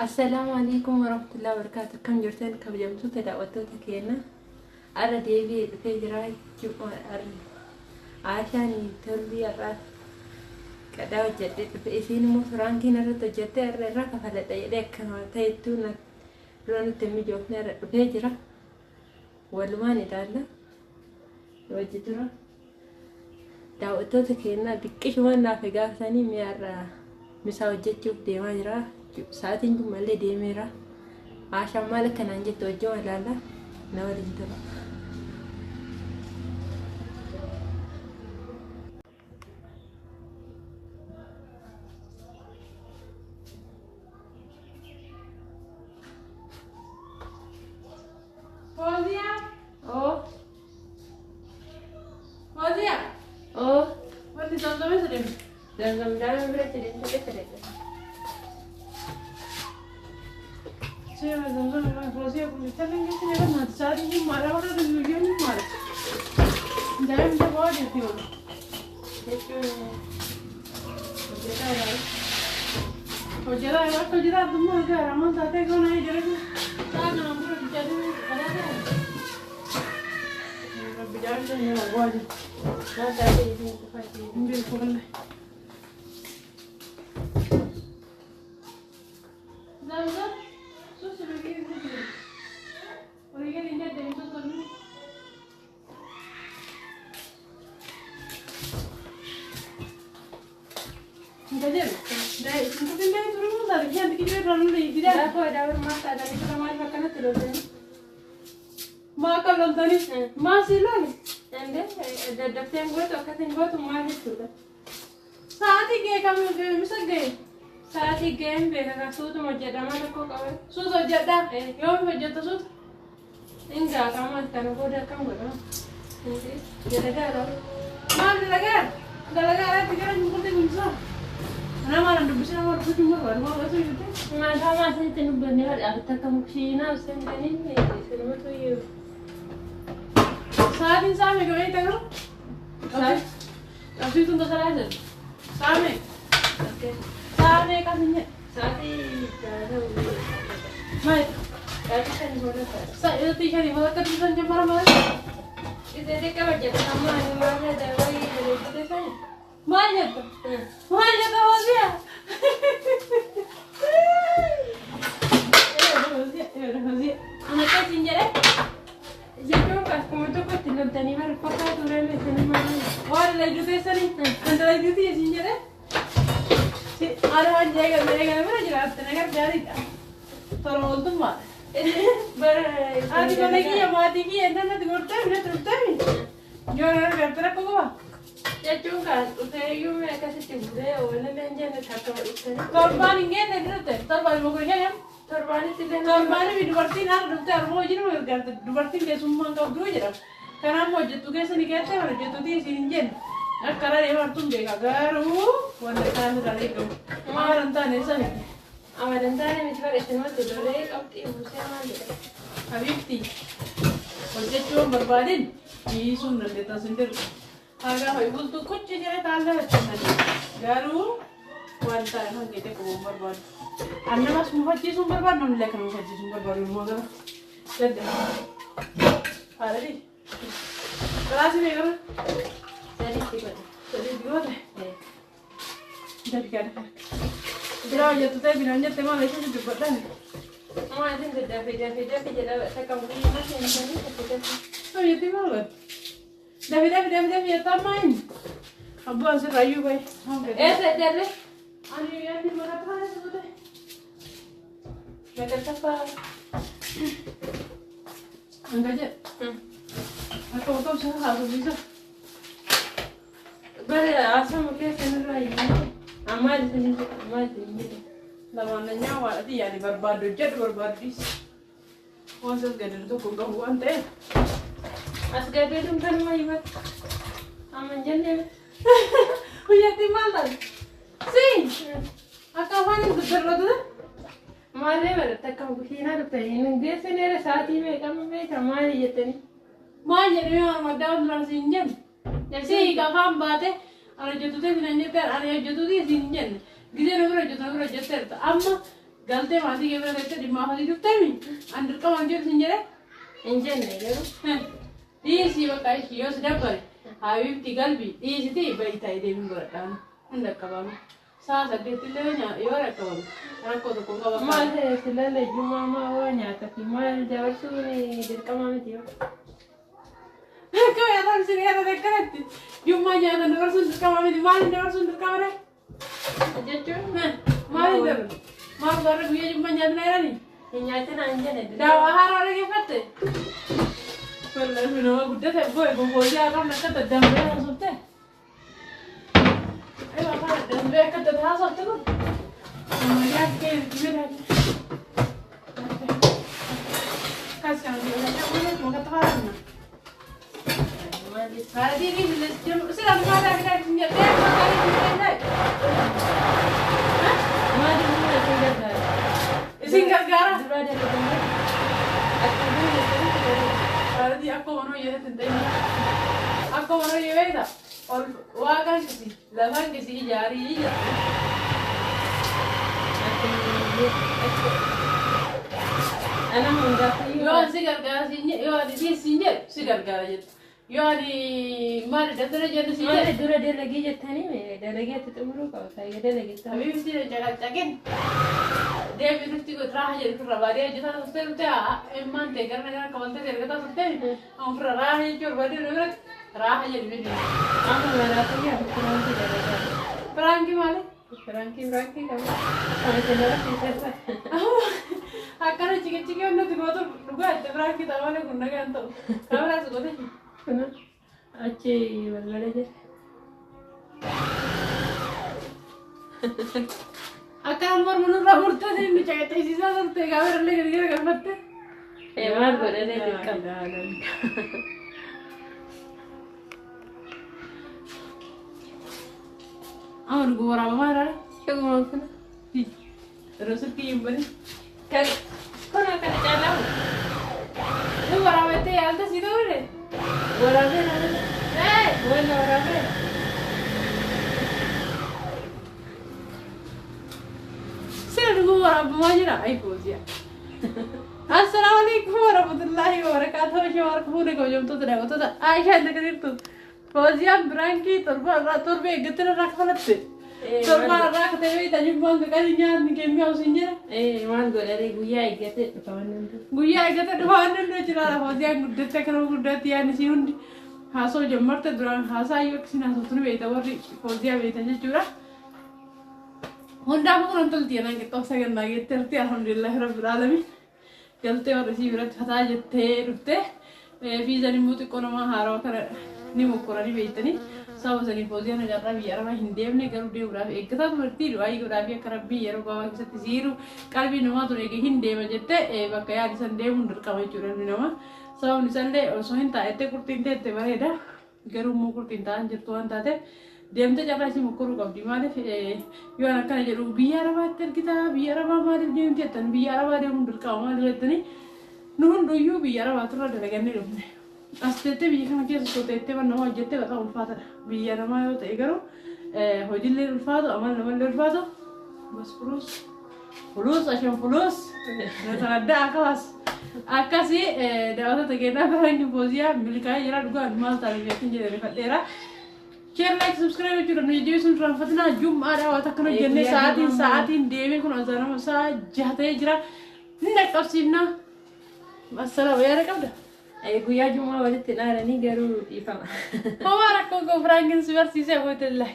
السلام عليكم ورحمة الله وبركاته. كم جرتين كبجمتو تدعوتو تكينا أرى ديبي في جراي جمع عشان تربي الراس كذا وجدت في إسين مصران كنا رتجت الركة فلا تيجي كنا تيتونا لون تمي جوفنا في جرا والوان يدالا وجدتنا دعوتو تكينا بكش وانا في قاسني ميارا مساوجت جوف ديما جرا saatiin kun malee deemeera. Aashaan maal akkanaan jettu wajjin walaala na waliin tura. Fozia? Oo. Fozia? Oo. Wanti zamzamee sedem? Zamzamdaan biratti deemtee fedhe. Saya zamzam Fozia kun bittaleen geesse jedha naati saatiin kun maala warra dulluyyeen maala. Daa'imni taphaa jirti wal. Jechuun hojjetaa jira. Hojjetaa yoo akka hojjetaa dhumma gaara amaan taatee goona jira kun saa kana bura bichaatu kadhataa. Rabbi jaarsa ni laguwaa jira. Naa taatee isin kufaati. Hin beeku wallahi. Zamzam. Enggak dari itu kan dari turun dari jangan dikira terlalu lebih dah. Aku ada rumah tak ada itu ramai makan itu loh. Makan lontong ni masih lagi. Ande ada daftar gue tuh katain gue tuh mahal itu lah. Saat ini kami misal gay. Saat ini game berapa suatu mau jadi mana kok kau? Sudah jadi. Yo jadi sudah. Enggak, kamu kan gue udah kamu kan. Nanti jadi ada. Mana lagi? Lagi ada pikiran mungkin bisa. Karena malam dulu sih nama aku cuma baru mau kasih itu. Mana masih itu benar ada kamu sini usen ini semua tuh you. Saat ini sama kau itu kan? Saat Kasih itu untuk salah sama. oke. Sama kasihnya. Saat ini ada Baik. tapi kan boleh tak? Saya itu tiga nih, malah kerjaan jam malam. Itu dia kan kerja sama ni mana ada lagi dari itu saya. Banyak tuh. Banyak tuh dia. Anak kecil je. Jadi pas kamu tu kau tinggal tani baru pakai tu rela tani mana? और लाइट उते सरी अंदर लाइट उते है जिंजर है सी आरे वन जाएगा मेरे घर में जरा तेरे घर जा रही था तो रोल तुम मार Ber. आदि को लगी ये माती की अंदर ना दिखता है ना तुरता है जो ना घर तेरा को हुआ Ya juga, udah you mereka sih tiba, orang lain jangan takut itu. तो बार इंगे नहीं दिखते तो बार वो कोई है Terbalik tidak. तो बार भी दुबर्ती ना रुकते और वो जिन में करते दुबर्ती के सुम्मा का दो जरा karena mau jatuh ke sini kete harus jatuh di sini jen karena dia harus bega garu wanda kan dari itu kemarin tadi sana Awal antara ni cuma itu mah tu dulu, kau tipu siapa ni? Habibti kerja cuma berbadin ini sunnah kita sendiri agak hibul tu kucing jadi tanda macam garu wanda kan kita kau berbad anda mas muhaji sumber berbad non lekang muhaji sumber berbad mana jadi ada di kelas ini kan Jadi tiba. jadi dua deh jadi kan Bila jatuh teh bilangnya tema lesnya cepat dah. Mau ada yang dah jadi saya kamu ni masih yang ni kita. Oh ya tema lah. Dah ya tamain. Abu asal rayu bay. Saya jadi. Ani ya ni mana pernah sebut deh. Mereka siapa? Angkat je. Aku sah harus bisa. Ber asal mungkin kena lagi. Amal sini, amal sini. Lawannya awak tu ya ni berbadu jet berbadis. Masuk gaduh tu kau gangguan teh. Asgal belum kan mau ibat. Aman jangan. Oh ya tema lah. Sih. Akawan itu terlalu. Mare berita kamu kena lupa ini. Dia sendiri saat ini kamu macam mana jadi ni? Mau jadi orang madam orang sinjen. Jadi kakak bate. Ada jatuh teh bilangnya ter, ada jatuh dia sinjen. Gede nomor jatuh ter. Amma galtee maatii kee bira galtee dhimma hojii dubtami an dirqamaan jiru sin jedhe hin jenne garuu dhiisii bakka ishii yoo si dabbare habiibti galbii dhiisiti bayitaa deebiin godhadhaan hin dhaqqabamu saa saddeettillee yoo dhaqqabamu rakkoo tokko qaba maal ta'e silaalee jumaa maa waa nyaata fi maal dabarsuun dirqama miti yoo akka yaataan si yaada akkanatti jumaa nyaata dabarsuun dirqama miti maaliin dabarsuun dirqama dha jechuun maaliin dabarsu maal garra guyyaa jumaa nyaatna jedhanii hin nyaatina hin jenne daawaa haaraa dhageeffatte wallahi nama guddate boy bombooyaa qabna akka daddambee haasofte ewa kana daddambee akka dadda haasofte kun ammayyaa kee mira kas kana dibataa wala kuma ka tafarana Hari ini sudah mana kita punya teh hari ini deh. Mari mulai tinggal. Singkat gara. Sudah ada ketemu. Aku dulu Hari aku mau ya tentang. Aku mau ya beda. और वागा किसी लगा किसी जारी ही أنا من داخلي يو سيجار كذا سينج يو هذه سينج سيجار كذا جت يو هذه ما ردنا جد ما سينج تدور ده لقي جتاني من ده لقي تتمرو كذا سايق ده لقي अभी भी सीधे जगह चकें देव विरुक्ति को राह जल फिर रवारिया जितना सुनते होते हैं मानते करने का कौन से जगह तो सुनते हैं हम फिर राह है जो बड़ी रुक राह जल भी नहीं أنا ولا تيجي أفكر في ده प्रांगी वाले Frankie kan sama channel kita occur chicken chicken उन्हें दिखा तो रुका है प्रांगी तावाले गुन्ना के अंत कामरा सुबह थे सुना अच्छे बल्ले जे अक्कर हम पर मनु रामुर्ता थे नीचे कहते इसी साल करते कामरा ले करके कर सकते मार बोले नहीं दिक्कत और गोरा मारा क्यों बोलते रसुल की बनी कल कौन आकर चला तो गोरा में ते यार तो सीधे उड़े बोला भी ना बोला भी सिर्फ गोरा माजरा आई पोजिया अस्सलाम वालेकुम वरहमतुल्लाहि वबरकातुहू शवार खूने को जब तो तेरा तो आयशा ने कर तू पोजिया ब्रांकी तुरबे गतरा रख फलते तुरबा रख दे वे तजी बंद कर न्यान के मियाओ सिंजे मान बोले रे गुया इगते kawan गुया गते दवान ने चला पोजिया गुड्डे तकनो गुड्डे तिया निसी हुंडी हासो जमरते दुरान हासा युक्सिना सुतनु वे तवरी पोजिया वे तजे चुरा हुंडा मुरन तलती ना के तो सेकंड लागे तेरती अल्हम्दुलिल्लाह रब्बिल आलमीन चलते और रिसीवर छता जते रुते वीजा निमुत कोनमा हारो कर निमु कोरानी बेतनी सब जनी पोजिया ने जरा बियारा में हिंदेव ने करू डेग्राफी एक साथ वर्ती रुआई ग्राफी करबी येरो गावा के साथ जीरो कलबी नमा तो एक हिंदे में जते बकया संडे मुंडर का में चुरन नमा सब निसंडे और सोहिंता एते कुर्तिन ते बरेदा गरु मु कुर्तिन तान जतो अंताते देमते जरा सी मुकरू कबडी माने यो अना kan जरू बियारा बात kita biara मारे देमते तन बियारा बारे मुंडर का मारे लेतनी नुन do yu biara बातरा दलगने रुने Aspetta vi kan che sotette vanno oggi te va un fatto via la mai te garo هودي اللي الفاضو عملنا من الفاضو بس فلوس عشان فلوس نتغدى خلاص أكاسي دعوة تجينا فرنك بوزيا ملكا يرا دوغا مال تاريخ تنجي فتيرا share like subscribe وجرا نيجي سن رانفتنا جمعة دعوة تكنا جنة ساعتين ديمي كنا زارا مسا جهته يجرا نكتب سيبنا السلام يا ركبنا Guya cuma wajib tenar ni garu ifama. هو ركوكو فرانكن سوار سيسا قلت الله